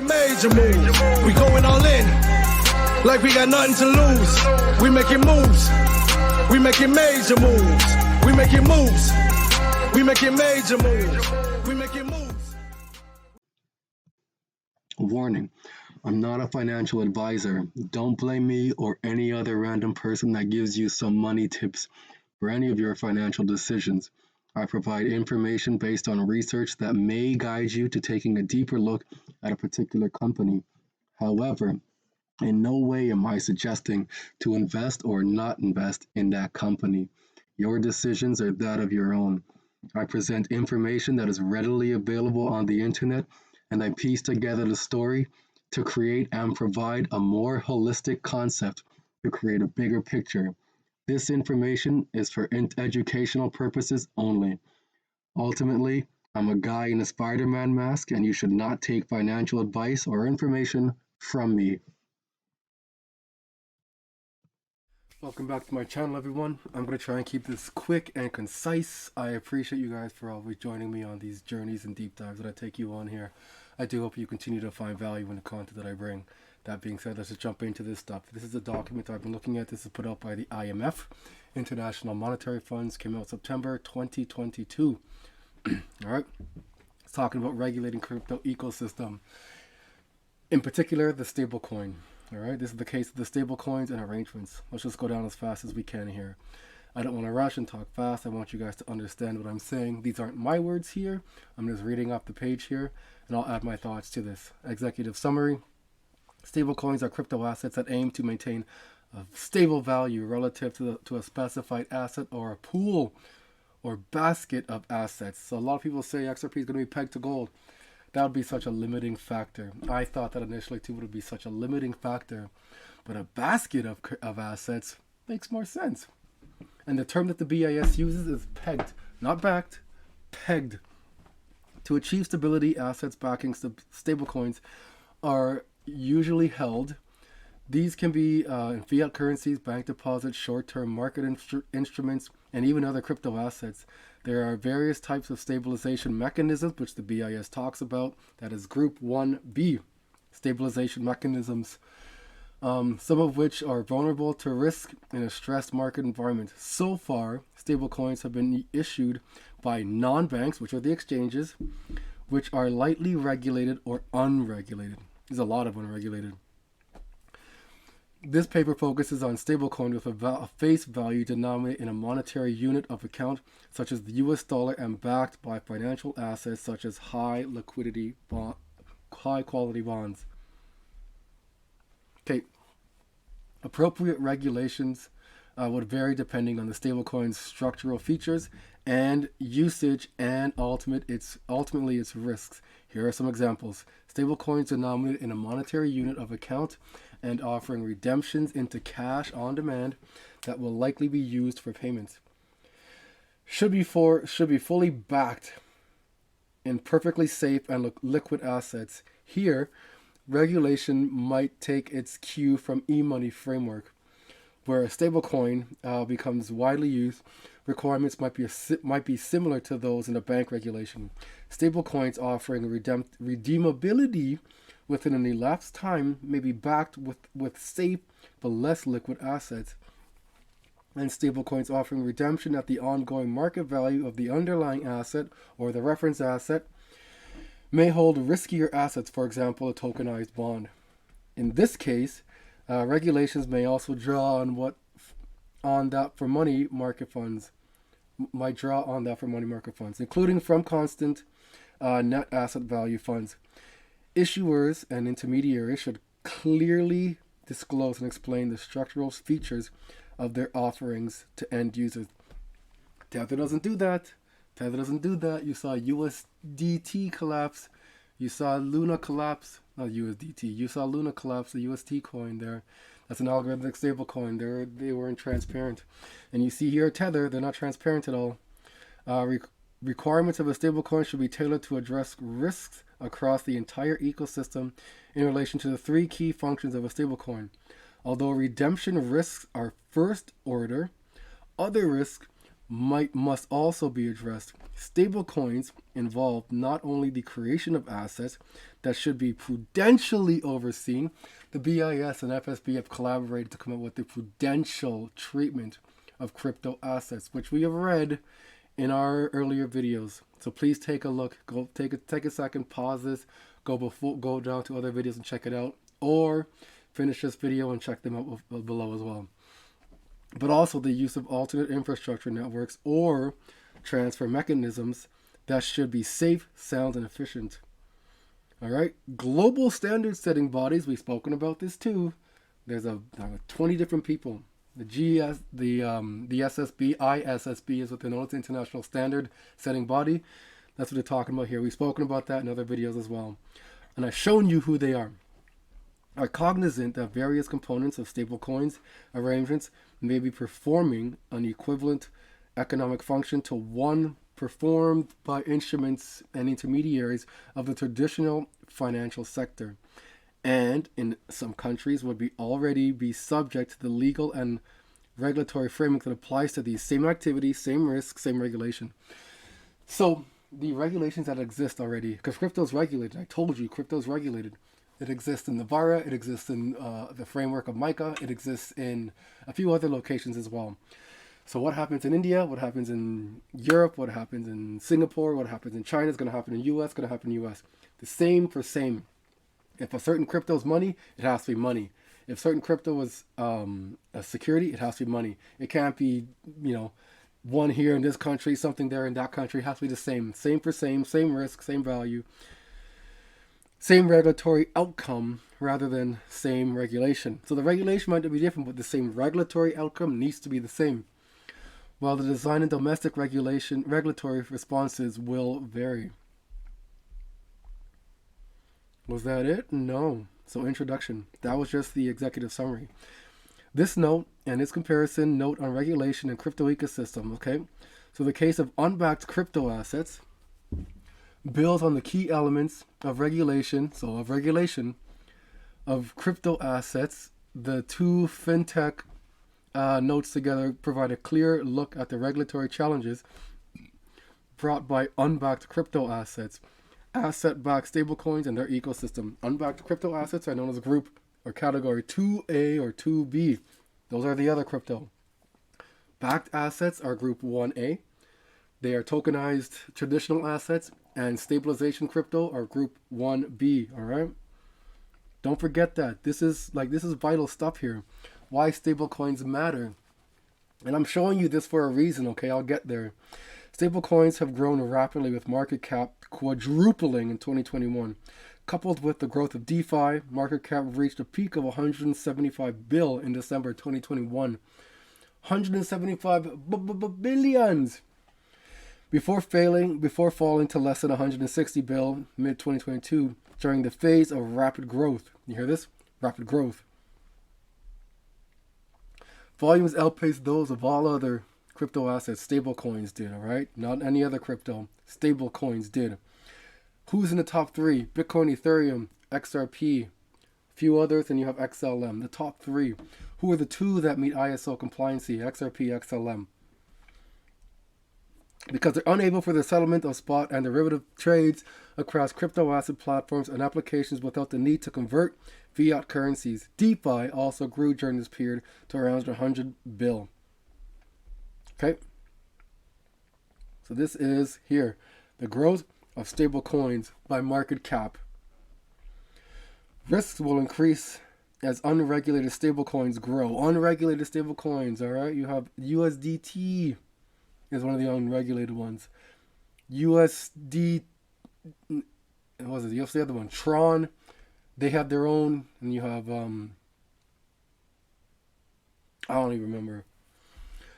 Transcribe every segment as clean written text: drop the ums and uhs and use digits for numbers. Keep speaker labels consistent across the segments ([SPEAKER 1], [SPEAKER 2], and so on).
[SPEAKER 1] Major moves. We going all in. Like we got nothing to lose. We making moves. We making major moves. We making moves. We making major moves. We making moves.
[SPEAKER 2] Warning, I'm not a financial advisor. Don't blame me or any other random person that gives you some money tips for any of your financial decisions. I provide information based on research that may guide you to taking a deeper look at a particular company. However, in no way am I suggesting to invest or not invest in that company. Your decisions are that of your own. I present information that is readily available on the internet, and I piece together the story to create and provide a more holistic concept to create a bigger picture. This information is for educational purposes only. Ultimately, I'm a guy in a Spider-Man mask, and you should not take financial advice or information from me. Welcome back to my channel, everyone. I'm going to try and keep this quick and concise. I appreciate you guys for always joining me on these journeys and deep dives that I take you on here. I do hope you continue to find value in the content that I bring. That being said, let's just jump into this stuff. This is a document I've been looking at. This is put out by the IMF, International Monetary Funds, came out September 2022. All right, it's talking about regulating crypto ecosystem, in particular the stablecoin. All right, this is the case of the stablecoins and arrangements. Let's just go down as fast as we can here. I don't want to rush and talk fast. I want you guys to understand what I'm saying. These aren't my words here. I'm just reading off the page here, and I'll add my thoughts to this. Executive summary. Stablecoins are crypto assets that aim to maintain a stable value relative to a specified asset or a pool or basket of assets. So a lot of people say XRP is going to be pegged to gold. That would be such a limiting factor. I thought that initially too would be such a limiting factor. But a basket of assets makes more sense. And the term that the BIS uses is pegged, not backed, pegged. To achieve stability, assets backing stablecoins are usually held. These can be in fiat currencies, bank deposits, short-term market instruments, and even other crypto assets. There are various types of stabilization mechanisms, which the BIS talks about. That is Group 1B, stabilization mechanisms, some of which are vulnerable to risk in a stressed market environment. So far, stablecoins have been issued by non-banks, which are the exchanges, which are lightly regulated or unregulated. There's a lot of unregulated. This paper focuses on stablecoin with a face value denominated in a monetary unit of account, such as the US dollar, and backed by financial assets such as high quality bonds. Okay. Appropriate regulations would vary depending on the stablecoin's structural features and usage and ultimately its risks. Here are some examples. Stablecoins denominated in a monetary unit of account and offering redemptions into cash on demand that will likely be used for payments. Should be fully backed in perfectly safe and liquid assets. Here, regulation might take its cue from e-money framework, where a stablecoin becomes widely used. Requirements might be similar to those in a bank regulation. Stablecoins offering redeemability within an elapsed time may be backed with safe but less liquid assets. And stablecoins offering redemption at the ongoing market value of the underlying asset or the reference asset may hold riskier assets, for example, a tokenized bond. In this case, regulations may also draw on that for money market funds, including from constant net asset value funds. Issuers and intermediaries should clearly disclose and explain the structural features of their offerings to end users. Tether doesn't do that. You saw USDT collapse. You saw Luna collapse. Not USDT. You saw Luna collapse, the UST coin there. That's an algorithmic stable coin. They weren't transparent. And you see here Tether, they're not transparent at all. Requirements of a stablecoin should be tailored to address risks across the entire ecosystem in relation to the three key functions of a stablecoin. Although redemption risks are first order, other risks must also be addressed. Stablecoins involve not only the creation of assets that should be prudentially overseen. The BIS and FSB have collaborated to come up with the prudential treatment of crypto assets, which we have read in our earlier videos. So please take a look. Go take a second, pause this, go down to other videos and check it out, or finish this video and check them out below as well. But also the use of alternate infrastructure networks or transfer mechanisms that should be safe, sound, and efficient. All right, global standard setting bodies, we've spoken about this too. There's 20 different people. The SSB, ISSB is what they know. It's the International Standard Setting Body. That's what they're talking about here. We've spoken about that in other videos as well. And I've shown you who they are cognizant that various components of stablecoins arrangements may be performing an equivalent economic function to one performed by instruments and intermediaries of the traditional financial sector, and in some countries would already be subject to the legal and regulatory framework that applies to these same activities, same risk, same regulation. So the regulations that exist already, because crypto is regulated. I told you crypto is regulated. It exists in Navarra, it exists in the framework of MiCA, it exists in a few other locations as well. So what happens in India, what happens in Europe, what happens in Singapore, what happens in China is going to happen in the US, going to happen in the US. The same for same. If a certain crypto is money, it has to be money. If certain crypto is a security, it has to be money. It can't be, one here in this country, something there in that country. It has to be the same. Same for same risk, same value. Same regulatory outcome rather than same regulation. So the regulation might be different, but the same regulatory outcome needs to be the same. While the design and domestic regulatory responses will vary. Was that it? No. So introduction. That was just the executive summary. This note and its comparison note on regulation and crypto ecosystem. Okay. So the case of unbacked crypto assets builds on the key elements of regulation. So of regulation of crypto assets, the two fintech notes together provide a clear look at the regulatory challenges brought by unbacked crypto assets, asset-backed stablecoins, and their ecosystem. Unbacked crypto assets are known as group or category 2A or 2B. Those are the other crypto. Backed assets are group 1A. They are tokenized traditional assets, and stabilization crypto are group 1B. All right. Don't forget that. This is vital stuff here. Why stablecoins matter. And I'm showing you this for a reason, okay? I'll get there. Stablecoins have grown rapidly with market cap quadrupling in 2021. Coupled with the growth of DeFi, market cap reached a peak of 175 bill in December 2021. 175 billions! Before falling to less than 160 bill mid-2022 during the phase of rapid growth. You hear this? Rapid growth. Volumes outpaced those of all other crypto assets. Stablecoins did, all right? Not any other crypto. Stablecoins did. Who's in the top three? Bitcoin, Ethereum, XRP, a few others, and you have XLM. The top three. Who are the two that meet ISO compliancy? XRP, XLM. Because they're unable for the settlement of spot and derivative trades across crypto asset platforms and applications without the need to convert fiat currencies. DeFi also grew during this period to around 100 bill. Okay. So this is here. The growth of stable coins by market cap. Risks will increase as unregulated stable coins grow. Unregulated stable coins, all right? You have USDT is one of the unregulated ones. USD, what was it? What's the other one? Tron. They have their own, and you have, I don't even remember.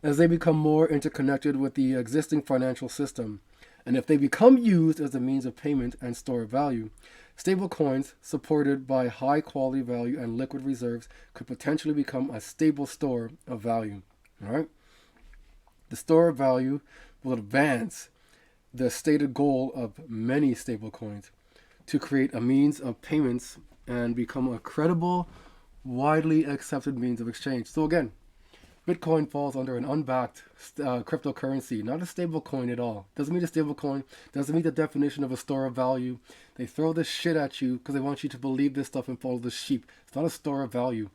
[SPEAKER 2] As they become more interconnected with the existing financial system, and if they become used as a means of payment and store of value, stablecoins supported by high quality value and liquid reserves could potentially become a stable store of value. All right. The store of value will advance the stated goal of many stablecoins to create a means of payments and become a credible, widely accepted means of exchange. So again, Bitcoin falls under an unbacked cryptocurrency, not a stable coin at all. Doesn't meet a stable coin, doesn't meet the definition of a store of value. They throw this shit at you because they want you to believe this stuff and follow the sheep. It's not a store of value.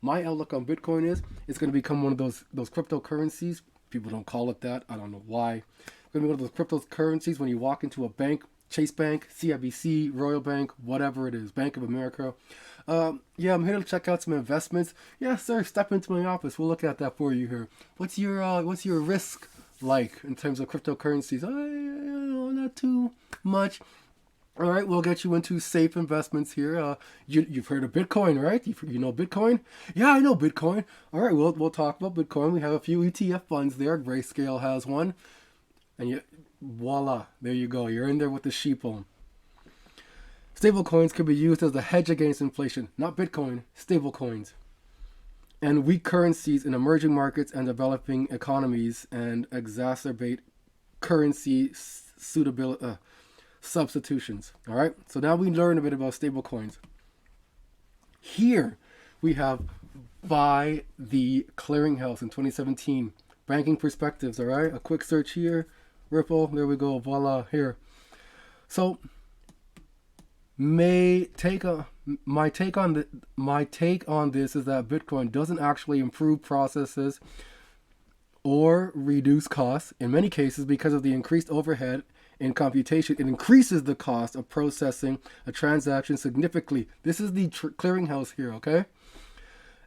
[SPEAKER 2] My outlook on Bitcoin is it's going to become one of those cryptocurrencies. People don't call it that. I don't know why. It's going to be one of those cryptocurrencies when you walk into a bank, Chase Bank, CIBC, Royal Bank, whatever it is, Bank of America. Yeah, I'm here to check out some investments. Yeah, sir, step into my office. We'll look at that for you here. What's your risk like in terms of cryptocurrencies? Not too much. All right, we'll get you into safe investments here. You've heard of Bitcoin, right? You know Bitcoin? Yeah, I know Bitcoin. All right, we'll talk about Bitcoin. We have a few ETF funds there. Grayscale has one. And voila, there you go. You're in there with the sheep on. Stablecoins can be used as a hedge against inflation. Not Bitcoin, stablecoins. And weak currencies in emerging markets and developing economies and exacerbate currency substitutions. All right, so now we learn a bit about stablecoins. Here we have by the clearinghouse in 2017. Banking perspectives, all right? A quick search here. Ripple, there we go, voila, here. So my take on this is that Bitcoin doesn't actually improve processes or reduce costs. In many cases, because of the increased overhead in computation, it increases the cost of processing a transaction significantly. This is the clearinghouse here, okay?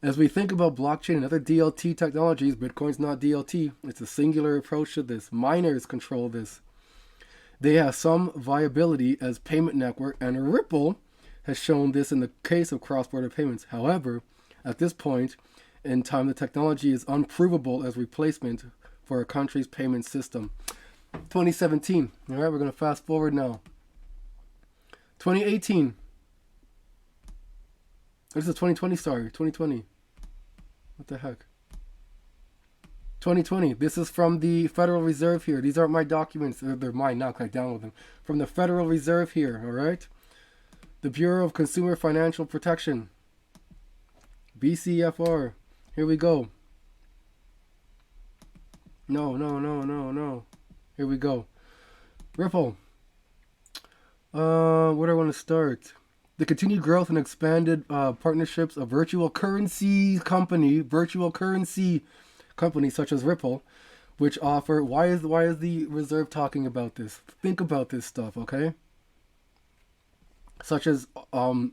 [SPEAKER 2] As we think about blockchain and other DLT technologies, Bitcoin's not DLT. It's a singular approach to this. Miners control this. They have some viability as payment network, and Ripple has shown this in the case of cross-border payments. However, at this point in time, the technology is unprovable as replacement for a country's payment system. 2017. All right, we're going to fast forward now. 2018. This is 2020, sorry. 2020. What the heck? 2020. This is from the Federal Reserve here. These aren't my documents. They're mine now because I download them. From the Federal Reserve here, all right? The Bureau of Consumer Financial Protection. BCFR. Here we go. No. Here we go. Ripple. Where do I want to start? The continued growth and expanded partnerships of virtual currency companies such as Ripple, which offer, why is the Reserve talking about this? Think about this stuff, okay? Such as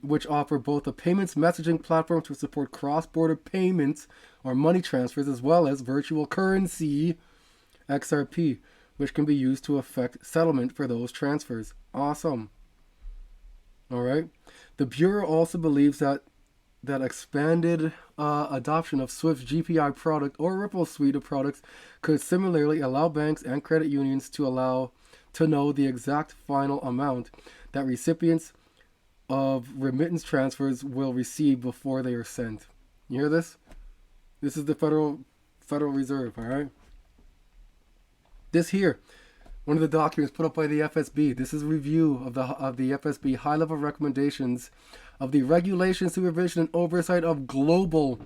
[SPEAKER 2] which offer both a payments messaging platform to support cross-border payments or money transfers, as well as virtual currency XRP, which can be used to affect settlement for those transfers. Awesome. All right. The Bureau also believes that expanded adoption of Swift's GPI product or Ripple suite of products could similarly allow banks and credit unions to know the exact final amount that recipients of remittance transfers will receive before they are sent. You hear this? This is the Federal Reserve, all right? This here, one of the documents put up by the FSB. This is a review of the FSB high-level recommendations of the regulation, supervision, and oversight of global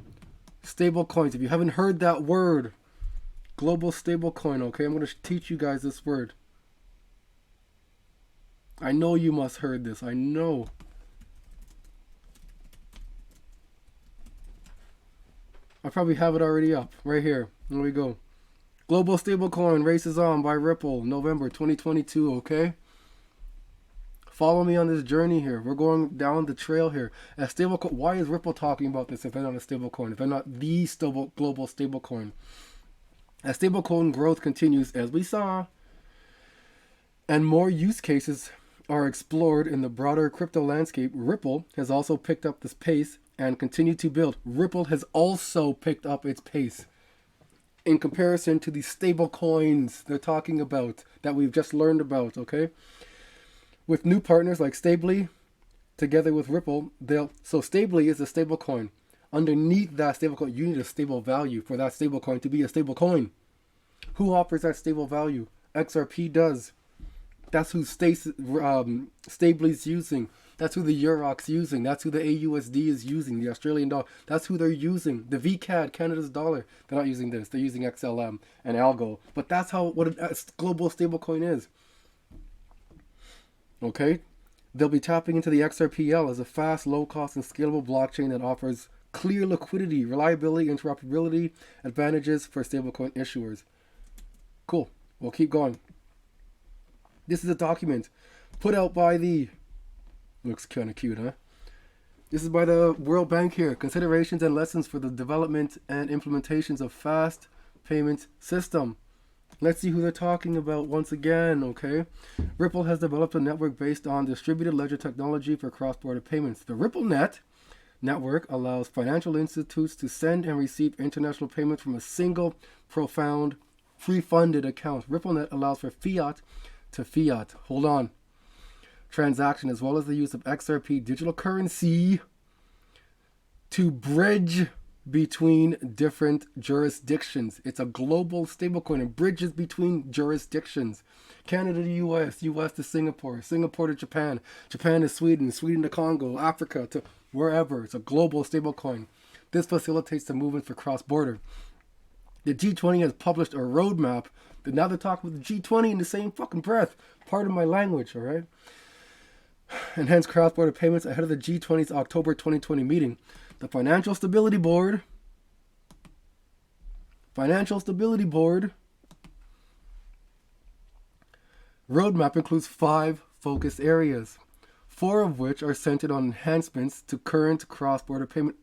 [SPEAKER 2] stablecoins. If you haven't heard that word, global stablecoin, okay? I'm going to teach you guys this word. I know you must heard this. I know. I probably have it already up right here. Here we go. Global Stablecoin Races On by Ripple, November 2022, okay? Follow me on this journey here. We're going down the trail here. As stablecoin, why is Ripple talking about this if they're not a stablecoin, if they're not the global stablecoin? As stablecoin growth continues, as we saw, and more use cases are explored in the broader crypto landscape, Ripple has also picked up this pace and continued to build. Ripple has also picked up its pace in comparison to the stable coins they're talking about that we've just learned about, okay? With new partners like Stably, together with Ripple, so Stably is a stable coin. Underneath that stable coin, you need a stable value for that stable coin to be a stable coin. Who offers that stable value? XRP does. That's who Stably's using. That's who the Euroc's using. That's who the AUSD is using, the Australian dollar. That's who they're using. The VCAD, Canada's dollar. They're not using this. They're using XLM and Algo. But that's what a global stablecoin is. Okay? They'll be tapping into the XRPL as a fast, low-cost, and scalable blockchain that offers clear liquidity, reliability, interoperability advantages for stablecoin issuers. Cool. We'll keep going. This is a document put out by the... Looks kind of cute, huh? This is by the World Bank here. Considerations and lessons for the development and implementations of fast payment system. Let's see who they're talking about once again, okay? Ripple has developed a network based on distributed ledger technology for cross-border payments. The RippleNet network allows financial institutes to send and receive international payments from a single, profound, pre-funded account. RippleNet allows for fiat to fiat. Hold on. Transaction, as well as the use of XRP digital currency to bridge between different jurisdictions. It's a global stablecoin. It bridges between jurisdictions. Canada to US, US to Singapore, Singapore to Japan, Japan to Sweden, Sweden to Congo, Africa to wherever. It's a global stablecoin. This facilitates the movement for cross-border. The G20 has published a roadmap, but now they're talking with the G20 in the same fucking breath. Pardon my language, all right? Enhance cross-border payments ahead of the G20's October 2020 meeting. The Financial Stability Board roadmap includes 5 focus areas, 4 of which are centered on enhancements to current cross-border payment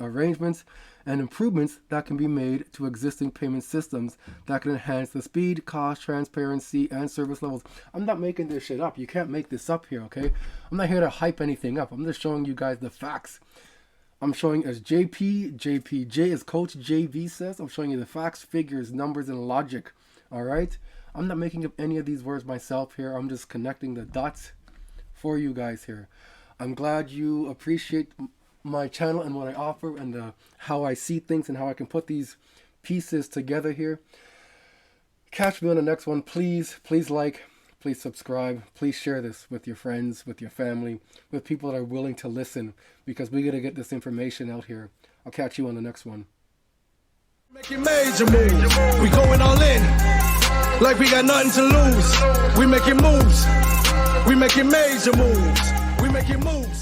[SPEAKER 2] arrangements and improvements that can be made to existing payment systems that can enhance the speed, cost, transparency, and service levels. I'm not making this shit up. You can't make this up here, okay? I'm not here to hype anything up. I'm just showing you guys the facts. I'm showing as JPJ, as Coach JV says, I'm showing you the facts, figures, numbers, and logic, all right? I'm not making up any of these words myself here. I'm just connecting the dots for you guys here. I'm glad you appreciate my channel and what I offer and how I see things and how I can put these pieces together here. Catch me on the next one. Please like, please subscribe, please share this with your friends, with your family, with people that are willing to listen, because we got to get this information out here. I'll catch you on the next one.
[SPEAKER 1] Making major moves. We going all in like we got nothing to lose. We making moves. We making major moves. We making moves.